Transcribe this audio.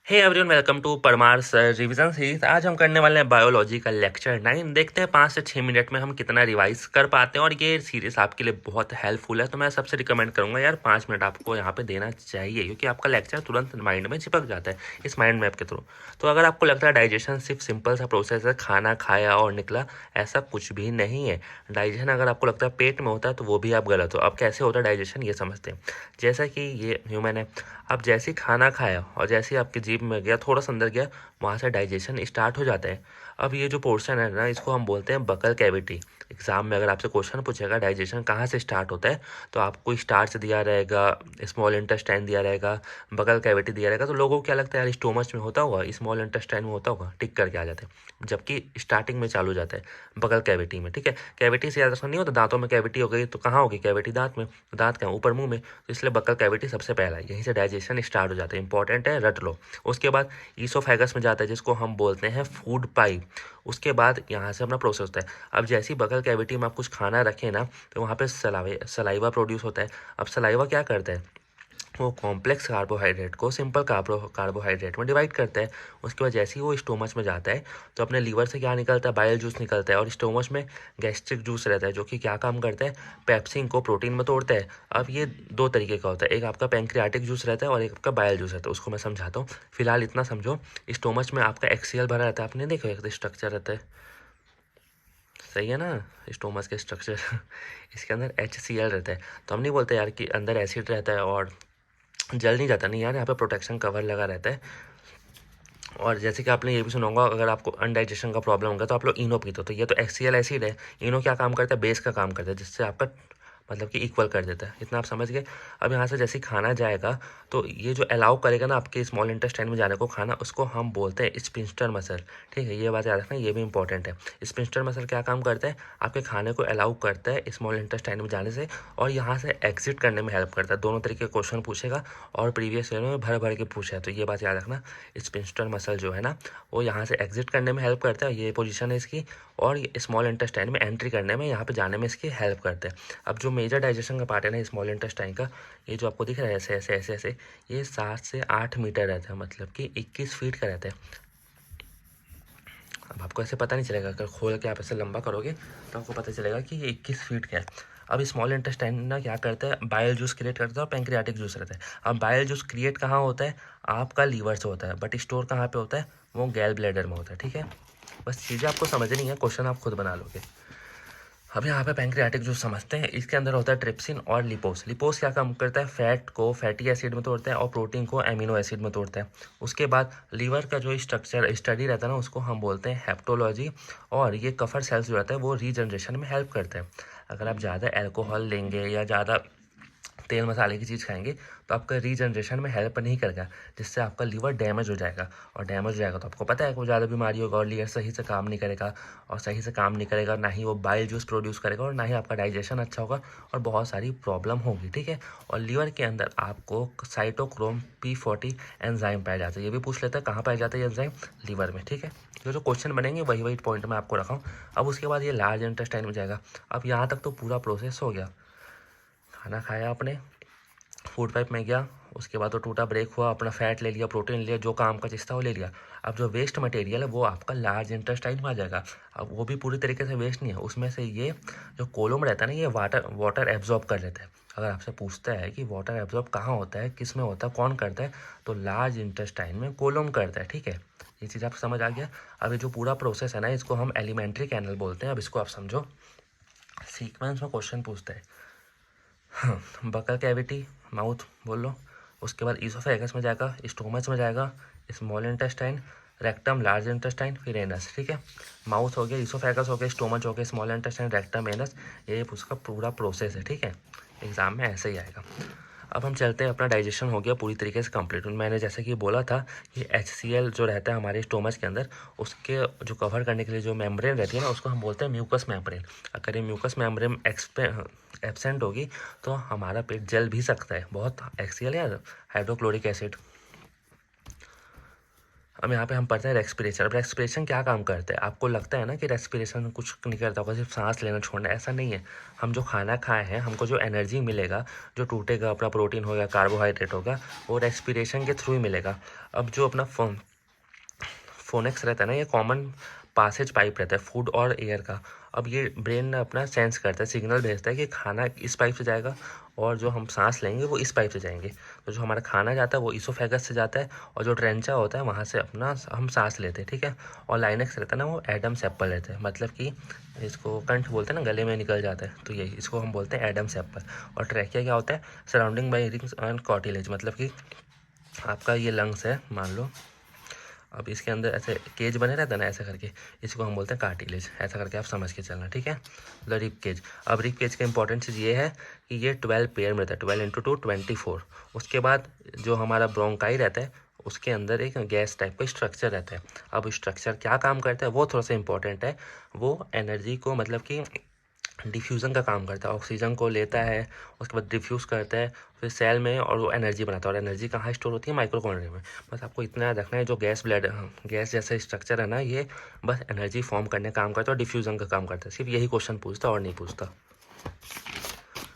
Hey everyone, welcome to Parmar sir revision series. आज हम करने वाले हैं बायोलॉजी का लेक्चर 9। देखते हैं 5 से 6 मिनट में हम कितना रिवाइज कर पाते हैं और ये सीरीज आपके लिए बहुत हेल्पफुल है। तो मैं सबसे रिकमेंड करूंगा यार 5 मिनट आपको यहाँ पे देना चाहिए, क्योंकि आपका लेक्चर तुरंत माइंड में चिपक जाता है इस माइंड मैप के थ्रू। तो अगर आपको लगता है डाइजेशन सिर्फ सिंपल सा प्रोसेस है, खाना खाया और निकला, ऐसा कुछ भी नहीं है। डाइजेशन अगर आपको लगता है पेट में होता है तो वो भी आप गलत हो। अब कैसे होता है डाइजेशन ये समझते हैं। जैसा कि ये ह्यूमन है, अब जैसे ही खाना खाया और जैसे ही आपकी जीभ में गया, थोड़ा सा अंदर गया, वहाँ से डाइजेशन स्टार्ट हो जाता है। अब ये जो पोर्शन है ना, इसको हम बोलते हैं बकल कैविटी। एग्जाम में अगर आपसे क्वेश्चन पूछेगा डाइजेशन कहाँ से स्टार्ट होता है, तो आपको स्टार्च दिया रहेगा, स्मॉल इंटेस्टाइन दिया रहेगा, बकल कैविटी दिया रहेगा। तो लोगों को क्या लगता है यार स्टोमच में होता होगा, स्मॉल इंटेस्टाइन में होता होगा, टिक करके आ जाते हैं, जबकि स्टार्टिंग में चालू हो जाता है बकल कैविटी में। ठीक है, कैविटी से ज़्यादा नहीं होता। दांतों में कैविटी हो गई तो कहाँ होगी कैविटी? दांत में। दांत कहाँ? ऊपर मुंह में। तो इसलिए बकल कैविटी सबसे पहला है, यहीं से डाइजेशन स्टार्ट हो जाता है। इंपॉर्टेंट है, रट लो। उसके बाद ईसोफेगस में जाता है, जिसको हम बोलते हैं फूड पाइप। उसके बाद यहाँ से अपना प्रोसेस होता है। अब जैसी बकल कैविटी में आप कुछ खाना रखें ना, तो वहाँ पे सलाइवा प्रोड्यूस होता है। अब सलाइवा क्या करता है, वो कॉम्प्लेक्स कार्बोहाइड्रेट को सिंपल कार्बोहाइड्रेट में डिवाइड करता है। उसके बाद जैसे ही वो स्टोमच में जाता है तो अपने लीवर से क्या निकलता है, बाइल जूस निकलता है। और स्टोमच में गैस्ट्रिक जूस रहता है, जो कि क्या काम करता है, पेप्सिन को प्रोटीन में तोड़ता है। अब ये दो तरीके का होता है, एक आपका पैंक्रियाटिक जूस रहता है और एक आपका बाइल जूस रहता है। उसको मैं समझाता हूँ, फिलहाल इतना समझो। स्टोमच में आपका एक्सीएल भरा रहता है, आपने देखो एक स्ट्रक्चर रहता है, सही है ना, स्टोमच के स्ट्रक्चर इसके अंदर HCl रहता है। तो हम नहीं बोलते यार कि अंदर एसिड रहता है और जल नहीं जाता, नहीं यार, यहाँ पे प्रोटेक्शन कवर लगा रहता है। और जैसे कि आपने ये भी सुना होगा, अगर आपको अनडाइजेशन का प्रॉब्लम होगा तो आप लोग इनो पीते हो। तो ये तो HCl एसिड है। इनो क्या काम करता है, बेस का काम करता है, जिससे आपका मतलब कि इक्वल कर देता है। इतना आप समझ गए। अब यहाँ से जैसे ही खाना जाएगा तो ये जो अलाउ करेगा ना आपके स्मॉल इंटेस्टाइन में जाने को खाना, उसको हम बोलते हैं स्पिंस्टर मसल। ठीक है, ये बात याद रखना, ये भी इंपॉर्टेंट है। स्पिंस्टर मसल क्या काम करता है, आपके खाने को अलाउ करता है स्मॉल इंटेस्टाइन में जाने से, और यहाँ से एग्जिट करने में हेल्प करता है। दोनों तरीके के क्वेश्चन पूछेगा और प्रीवियस ईयर में भर भर के पूछा है, तो ये बात याद रखना। स्पिंस्टर मसल जो है ना, वो यहाँ से एग्जिट करने में हेल्प करता है, ये पोजीशन है इसकी। और ये स्मॉल इंटेस्टाइन में एंट्री करने में, यहाँ पे जाने में इसकी हेल्प करते हैं। अब जो मेजर डाइजेशन का पार्ट है ना स्मॉल इंटेस्टाइन का, ये जो आपको दिख रहा है ऐसे ऐसे ऐसे ऐसे, ये 7 से 8 मीटर रहता है, मतलब कि 21 फीट का रहता है। अब आपको ऐसे पता नहीं चलेगा, अगर खोल के आप ऐसे लंबा करोगे तो आपको पता चलेगा कि ये 21 फीट का है। अब स्मॉल इंटेस्टाइन ना क्या करता है, बाइल जूस क्रिएट करता है और पैंक्रियाटिक जूस रहता है। अब बाइल जूस क्रिएट कहाँ होता है, आपका लीवर से होता है, बट स्टोर कहाँ पे होता है, वो गैल ब्लैडर में होता है। ठीक है, बस चीज़ें आपको समझनी है, क्वेश्चन आप खुद बना लोगे। अब यहाँ पे पैंक्रियाटिक जूस समझते हैं। इसके अंदर होता है ट्रिप्सिन और लिपोस। लिपोस क्या काम करता है, फैट को फैटी एसिड में तोड़ता है और प्रोटीन को एमिनो एसिड में तोड़ता है। उसके बाद लीवर का जो स्ट्रक्चर स्टडी रहता है ना, उसको हम बोलते हैं हेप्टोलॉजी। और ये कफर सेल्स जो रहता है वो रीजनरेशन में हेल्प करता है। अगर आप ज़्यादा अल्कोहल लेंगे या ज़्यादा तेल मसाले की चीज़ खाएंगे तो आपका रीजनरेशन में हेल्प नहीं करेगा, जिससे आपका लीवर डैमेज हो जाएगा। और डैमेज हो जाएगा तो आपको पता है कि वो ज़्यादा बीमारी होगा और लीवर सही से काम नहीं करेगा। और सही से काम नहीं करेगा, ना ही वो बाइल जूस प्रोड्यूस करेगा और ना ही आपका डाइजेशन अच्छा होगा, और बहुत सारी प्रॉब्लम होगी। ठीक है, और लीवर के अंदर आपको साइटोक्रोम P40 एंजाइम पाया जाता है। ये भी पूछ लेता है कहाँ पाया जाता है ये एंजाइम, लीवर में। ठीक है, जो क्वेश्चन बनेंगे वही वही पॉइंट मैं आपको रखा हूँ। अब उसके बाद ये लार्ज इंटेस्टाइन में जाएगा। अब यहाँ तक तो पूरा प्रोसेस हो गया, खाना खाया आपने, फूड पाइप में गया, उसके बाद तो टूटा ब्रेक हुआ, अपना फैट ले लिया, प्रोटीन लिया, जो काम का चीज़ था वो ले लिया। अब जो वेस्ट मटेरियल है वो आपका लार्ज इंटेस्टाइन में आ जाएगा। अब वो भी पूरी तरीके से वेस्ट नहीं है, उसमें से ये जो कोलम रहता है ना, ये वाटर एब्जॉर्ब कर लेता है। अगर आपसे पूछता है कि वाटर एब्जॉर्ब कहाँ होता है, किस में होता है, कौन करता है, तो लार्ज इंटेस्टाइन में कोलम करता है। ठीक है, ये चीज़ आपको समझ आ गया। अब ये जो पूरा प्रोसेस है ना, इसको हम एलिमेंट्री कैनल बोलते हैं। अब इसको आप समझो, सीक्वेंस में क्वेश्चन पूछते हैं। हाँ, बकल कैविटी, माउथ बोल लो, उसके बाद ईसोफेगस में जाएगा, स्टोमच में जाएगा, small intestine, rectum, large intestine, फिर एनस। ठीक है, माउथ हो गया, ईसोफेगस हो गया, स्टोमच हो गया, स्मॉल इंटेस्टाइन, रेक्टम, एनस, ये उसका पूरा प्रोसेस है। ठीक है, एग्जाम में ऐसे ही आएगा। अब हम चलते हैं, अपना डाइजेशन हो गया पूरी तरीके से कंप्लीट। मैंने जैसे कि बोला था कि HCl जो रहता है हमारे स्टोमच के अंदर, उसके जो कवर करने के लिए जो मेम्ब्रेन रहती है ना, उसको हम बोलते हैं म्यूकस मेम्ब्रेन। अगर ये म्यूकस मेम्ब्रेन एब्सेंट होगी तो हमारा पेट जल भी सकता है। बहुत HCl या हाइड्रोक्लोरिक एसिड। अब यहाँ पे हम पढ़ते हैं रेस्पिरेशन। अब रेस्पिरेशन क्या काम करता है? आपको लगता है ना कि रेस्पिरेशन कुछ नहीं करता होगा, सिर्फ सांस लेना छोड़ना, ऐसा नहीं है। हम जो खाना खाए हैं, हमको जो एनर्जी मिलेगा, जो टूटेगा, अपना प्रोटीन होगा, कार्बोहाइड्रेट होगा, वो रेस्पिरेशन के थ्रू ही मिलेगा। अब जो अपना फोनेक्स रहता है ना, ये कॉमन पासेज पाइप रहता है फूड और एयर का। अब ये ब्रेन अपना सेंस करता है, सिग्नल भेजता है कि खाना इस पाइप से जाएगा और जो हम सांस लेंगे वो इस पाइप से जाएंगे। तो जो हमारा खाना जाता है वो इसोफेगस से जाता है और जो ट्रेंचा होता है वहाँ से अपना हम सांस लेते हैं, ठीक है। और लाइनेक्स रहता है ना, वो एडम्स एप्पल रहता है, मतलब कि इसको कंठ बोलते हैं ना, गले में निकल जाता है, तो यही इसको हम बोलते हैं एडम्स एप्पल। और ट्रैकिया क्या होता है? सराउंडिंग बाई रिंग्स एंड कॉटिलेज, मतलब कि आपका ये लंग्स है मान लो, अब इसके अंदर ऐसे केज बने रहता है ना, ऐसा करके, इसको हम बोलते हैं कार्टिलेज। ऐसा करके आप समझ के चलना, ठीक है। मतलब रिब केज। अब रिब केज का इंपॉर्टेंट चीज़ ये है कि ये 12 पेयर में रहता है, 12 × 2 24। उसके बाद जो हमारा ब्रोंकाई रहता है, उसके अंदर एक गैस टाइप का स्ट्रक्चर रहता है। अब स्ट्रक्चर क्या काम करता है वो थोड़ा सा इंपॉर्टेंट है। वो एनर्जी को, मतलब कि डिफ्यूज़न का काम करता है, ऑक्सीजन को लेता है, उसके बाद डिफ्यूज़ करता है फिर सेल में, और वो एनर्जी बनाता है। और एनर्जी कहाँ स्टोर होती है? माइक्रोकॉन्ड्रिया में। बस आपको इतना याद रखना है, जो गैस जैसा स्ट्रक्चर है ना, ये बस एनर्जी फॉर्म करने का काम करता है और डिफ्यूज़न का काम करता है। सिर्फ यही क्वेश्चन पूछता और नहीं पूछता।